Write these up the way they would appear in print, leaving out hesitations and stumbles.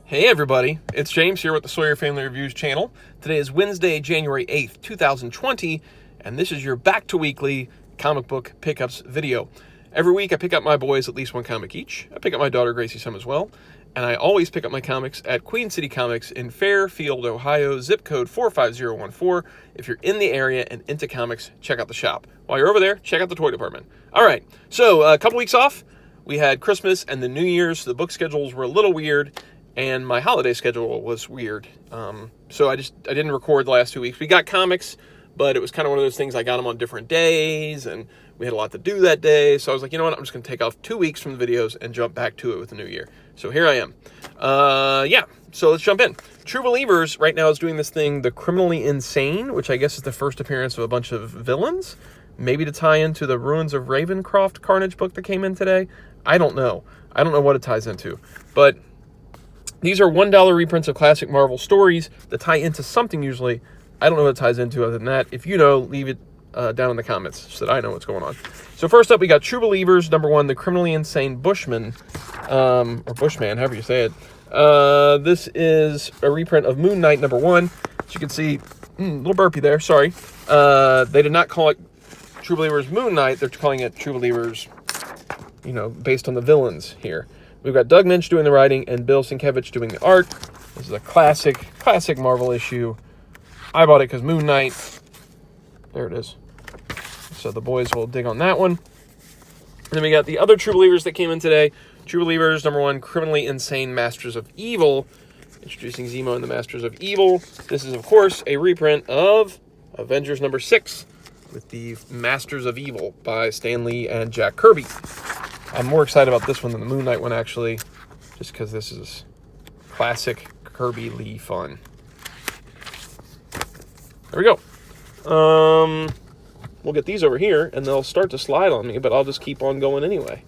Hey everybody, it's James here with the Sawyer Family Reviews channel. Today is Wednesday, January 8th, 2020, and this is your back to weekly comic book pickups video. Every week I pick up my boys at least one comic each. I pick up my daughter Gracie some as well, and I always pick up my comics at Queen City Comics in Fairfield, Ohio, zip code 45014. If you're in the area and into comics, check out the shop. While you're over there, check out the toy department. All right, so a couple weeks off. We had Christmas and the New Year's, so the book schedules were a little weird. And my holiday schedule was weird. So I didn't record the last 2 weeks. We got comics, but it was kind of one of those things. I got them on different days, and we had a lot to do that day. So I was like, you know what? I'm just going to take off 2 weeks from the videos and jump back to it with the new year. So here I am. So let's jump in. True Believers right now is doing this thing, The Criminally Insane, which I guess is the first appearance of a bunch of villains. Maybe to tie into the Ruins of Ravencroft Carnage book that came in today. I don't know. I don't know what it ties into. But these are $1 reprints of classic Marvel stories that tie into something usually. I don't know what it ties into other than that. If you know, leave it down in the comments so that I know what's going on. So first up, we got True Believers, #1, The Criminally Insane Bushman, or Bushman, however you say it. This is a reprint of Moon Knight #1. As you can see, little burpee there, sorry. They did not call it True Believers Moon Knight. They're calling it True Believers, based on the villains here. We've got Doug Minch doing the writing and Bill Sienkiewicz doing the art. This is a classic Marvel issue. I bought it because Moon Knight. There it is. So the boys will dig on that one. And then we got the other True Believers that came in today. True Believers #1, Criminally Insane Masters of Evil. Introducing Zemo and the Masters of Evil. This is, of course, a reprint of Avengers #6 with the Masters of Evil by Stan Lee and Jack Kirby. I'm more excited about this one than the Moon Knight one, actually, just because this is classic Kirby Lee fun. There we go. We'll get these over here, and they'll start to slide on me, but I'll just keep on going anyway.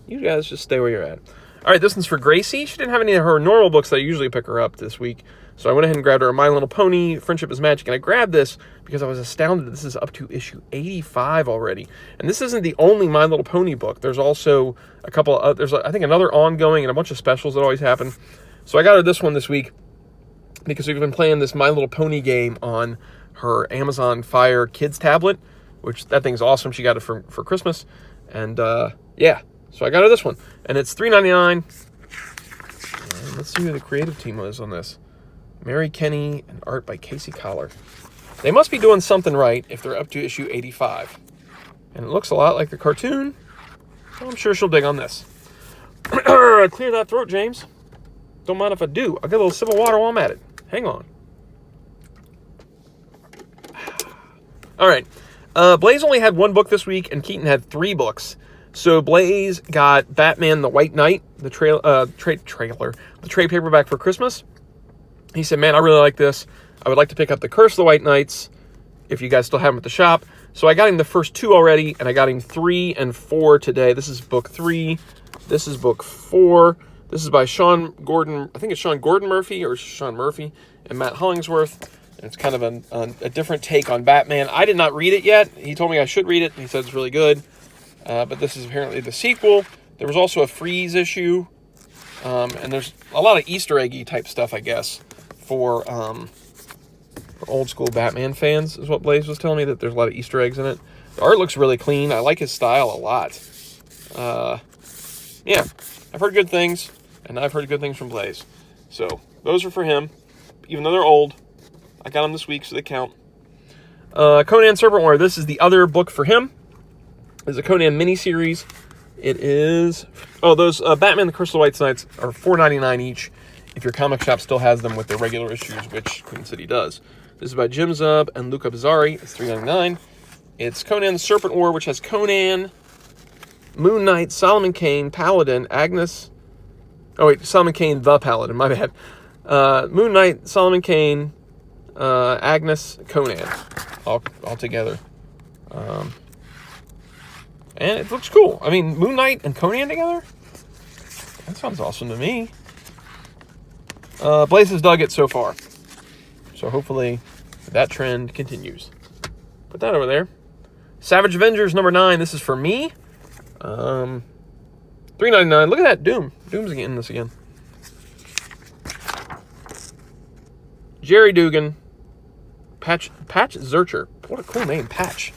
You guys just stay where you're at. All right, this one's for Gracie. She didn't have any of her normal books that I usually pick her up this week, so I went ahead and grabbed her a My Little Pony, Friendship is Magic, and I grabbed this because I was astounded that this is up to issue 85 already. And this isn't the only My Little Pony book. There's also a couple of, there's I think another ongoing and a bunch of specials that always happen. So I got her this one this week because we've been playing this My Little Pony game on her Amazon Fire Kids tablet, which that thing's awesome. She got it for Christmas. And yeah, so I got her this one. And it's $3.99. And let's see who the creative team was on this. Mary Kenny and art by Casey Collar. They must be doing something right if they're up to issue 85. And it looks a lot like the cartoon. So I'm sure she'll dig on this. Clear that throat, James. Don't mind if I do. I'll get a little sip of water while I'm at it. Hang on. All right. Blaze only had one book this week, and Keaton had 3 books. So Blaze got Batman the White Knight, the trade paperback for Christmas. He said, man, I really like this. I would like to pick up The Curse of the White Knights if you guys still have them at the shop. So I got him the first 2 already, and I got him 3 and 4 today. This is book 3. This is book 4. This is by Sean Gordon. I think it's Sean Gordon Murphy or Sean Murphy and Matt Hollingsworth. And it's kind of a different take on Batman. I did not read it yet. He told me I should read it. He said it's really good. But this is apparently the sequel. There was also a Freeze issue. And there's a lot of Easter eggy type stuff, I guess, for old school Batman fans, is what Blaze was telling me, that there's a lot of Easter eggs in it. The art looks really clean. I like his style a lot. Yeah, I've heard good things, and I've heard good things from Blaze. So those are for him, even though they're old. I got them this week, so they count. Conan Serpent Warrior. This is the other book for him. It's a Conan miniseries. It is... Oh, those Batman the Crystallites Knights are $4.99 each if your comic shop still has them with their regular issues, which Queen City does. This is by Jim Zub and Luca Bizzarri. It's $3.99. It's Conan the Serpent War, which has Conan, Moon Knight, Solomon Kane, Paladin, Agnes... Oh, wait, Solomon Kane the Paladin, my bad. Moon Knight, Solomon Kane, Agnes, Conan, all together. And it looks cool. I mean, Moon Knight and Conan together? That sounds awesome to me. Blaze has dug it so far. So hopefully that trend continues. Put that over there. Savage Avengers #9. This is for me. $3.99. Look at that Doom. Doom's getting this again. Jerry Dugan, Patch Zurcher. What a cool name, Patch.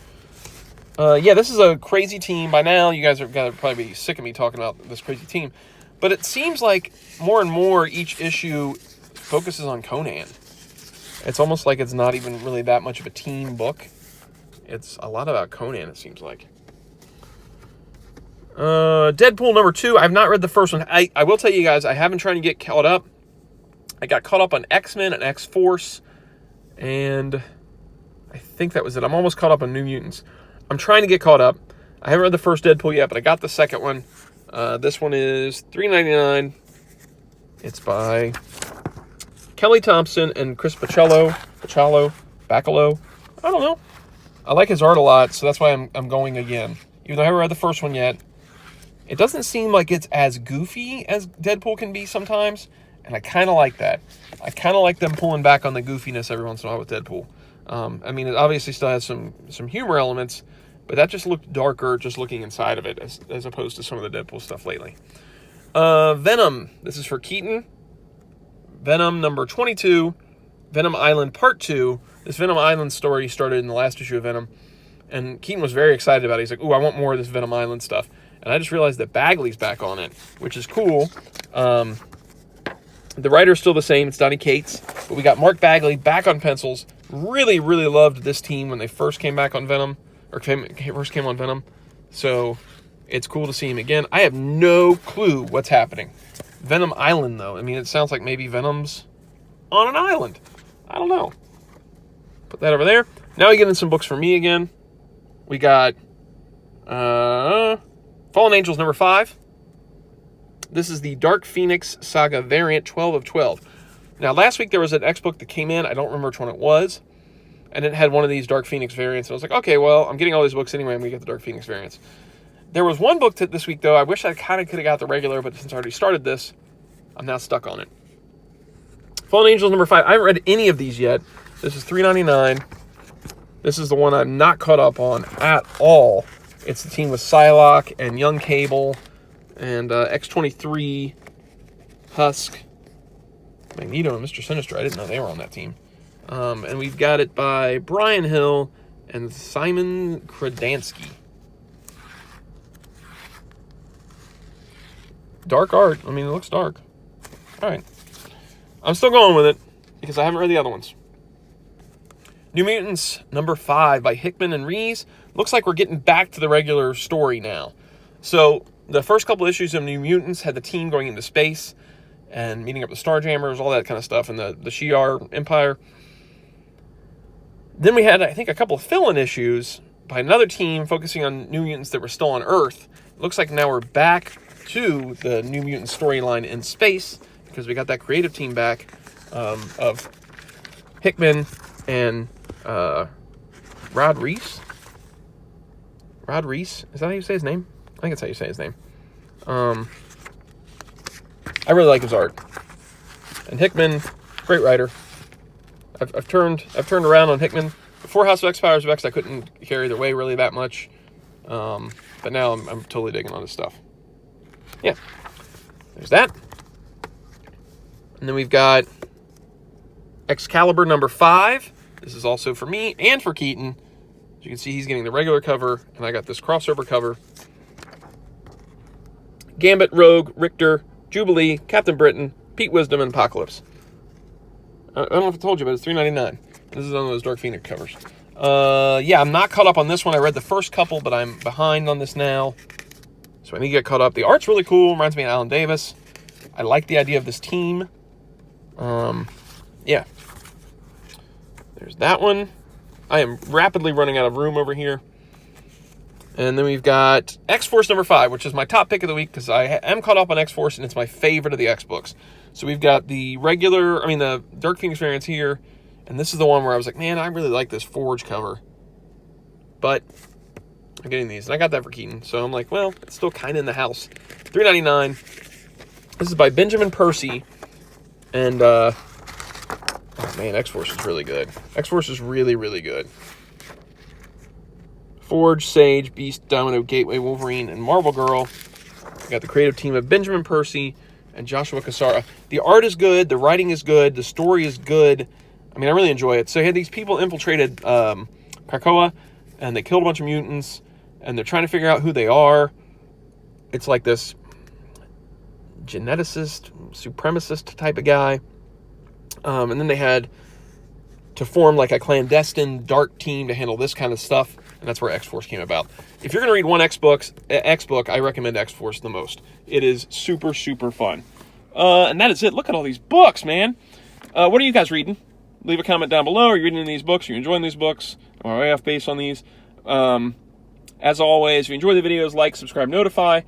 Yeah, this is a crazy team. By now, you guys are going to probably be sick of me talking about this crazy team. But it seems like more and more each issue focuses on Conan. It's almost like it's not even really that much of a team book. It's a lot about Conan, it seems like. Deadpool number 2. I've not read the first one. I will tell you guys, I have been trying to get caught up. I got caught up on X-Men and X-Force. And I think that was it. I'm almost caught up on New Mutants. I'm trying to get caught up. I haven't read the first Deadpool yet, but I got the second one. This one is $3.99. It's by Kelly Thompson and Chris Bacalo. I don't know. I like his art a lot, so that's why I'm going again. Even though I haven't read the first one yet. It doesn't seem like it's as goofy as Deadpool can be sometimes, and I kind of like that. I kind of like them pulling back on the goofiness every once in a while with Deadpool. I mean, it obviously still has some humor elements, but that just looked darker just looking inside of it as opposed to some of the Deadpool stuff lately. Venom. This is for Keaton. Venom number 22. Venom Island Part 2. This Venom Island story started in the last issue of Venom. And Keaton was very excited about it. He's like, ooh, I want more of this Venom Island stuff. And I just realized that Bagley's back on it, which is cool. The writer's still the same. It's Donny Cates. But we got Mark Bagley back on pencils. Really, really loved this team when they first came back on Venom. Or first came on Venom. So it's cool to see him again. I have no clue what's happening. Venom Island, though. I mean, it sounds like maybe Venom's on an island. I don't know. Put that over there. Now we get in some books for me again. We got Fallen Angels number 5. This is the Dark Phoenix Saga variant 12 of 12. Now, last week there was an X book that came in. I don't remember which one it was. And it had one of these Dark Phoenix variants. And I was like, okay, well, I'm getting all these books anyway. I'm going to get the Dark Phoenix variants. There was one book this week, though. I wish I kind of could have got the regular, but since I already started this, I'm now stuck on it. Fallen Angels number 5. I haven't read any of these yet. This is $3.99. This is the one I'm not caught up on at all. It's the team with Psylocke and Young Cable and X-23, Husk, Magneto, and Mr. Sinister. I didn't know they were on that team. And we've got it by Brian Hill and Simon Kradansky. Dark art. I mean, it looks dark. All right. I'm still going with it because I haven't read the other ones. New Mutants number 5 by Hickman and Rees. Looks like we're getting back to the regular story now. So the first couple issues of New Mutants had the team going into space and meeting up with Starjammers, all that kind of stuff, and the Shi'ar Empire. Then we had, I think, a couple of fill-in issues by another team focusing on New Mutants that were still on Earth. It looks like now we're back to the New Mutant storyline in space because we got that creative team back of Hickman and Rod Reese. Rod Reese? Is that how you say his name? I think that's how you say his name. I really like his art. And Hickman, great writer. I've turned around on Hickman. Before House of X, Powers of X, I couldn't carry their way really that much. But now I'm totally digging on his stuff. Yeah. There's that. And then we've got Excalibur number 5. This is also for me and for Keaton. As you can see, he's getting the regular cover, and I got this crossover cover. Gambit, Rogue, Richter, Jubilee, Captain Britain, Pete Wisdom, and Apocalypse. I don't know if I told you, but it's $3.99. This is one of those Dark Phoenix covers. Yeah, I'm not caught up on this one. I read the first couple, but I'm behind on this now. So I need to get caught up. The art's really cool. Reminds me of Alan Davis. I like the idea of this team. Yeah. There's that one. I am rapidly running out of room over here. And then we've got X-Force number 5, which is my top pick of the week because I am caught up on X-Force, and it's my favorite of the X books. So we've got the Dark Phoenix variants here. And this is the one where I was like, man, I really like this Forge cover. But I'm getting these. And I got that for Keaton. So I'm like, well, it's still kind of in the house. $3.99. This is by Benjamin Percy. And, oh man, X-Force is really good. X-Force is really, really good. Forge, Sage, Beast, Domino, Gateway, Wolverine, and Marvel Girl. We got the creative team of Benjamin Percy and Joshua Cassara. The art is good. The writing is good. The story is good. I mean, I really enjoy it. So you had these people infiltrated Krakoa, and they killed a bunch of mutants, and they're trying to figure out who they are. It's like this geneticist, supremacist type of guy. And then they had to form like a clandestine dark team to handle this kind of stuff, and that's where X-Force came about. If you're going to read one X book, I recommend X-Force the most. It is super, super fun. And that is it. Look at all these books, man. What are you guys reading? Leave a comment down below. Are you reading these books? Are you enjoying these books? Am I way off base on these? As always, if you enjoy the videos, like, subscribe, notify.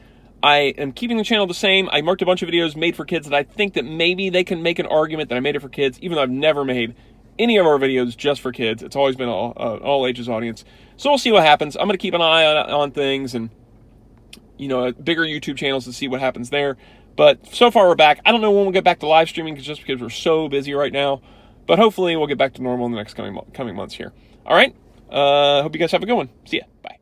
I am keeping the channel the same. I marked a bunch of videos made for kids that I think that maybe they can make an argument that I made it for kids, even though I've never made any of our videos just for kids. It's always been all ages audience. So we'll see what happens. I'm going to keep an eye on things and, bigger YouTube channels to see what happens there. But so far we're back. I don't know when we'll get back to live streaming just because we're so busy right now. But hopefully we'll get back to normal in the next coming months here. All right. Hope you guys have a good one. See ya. Bye.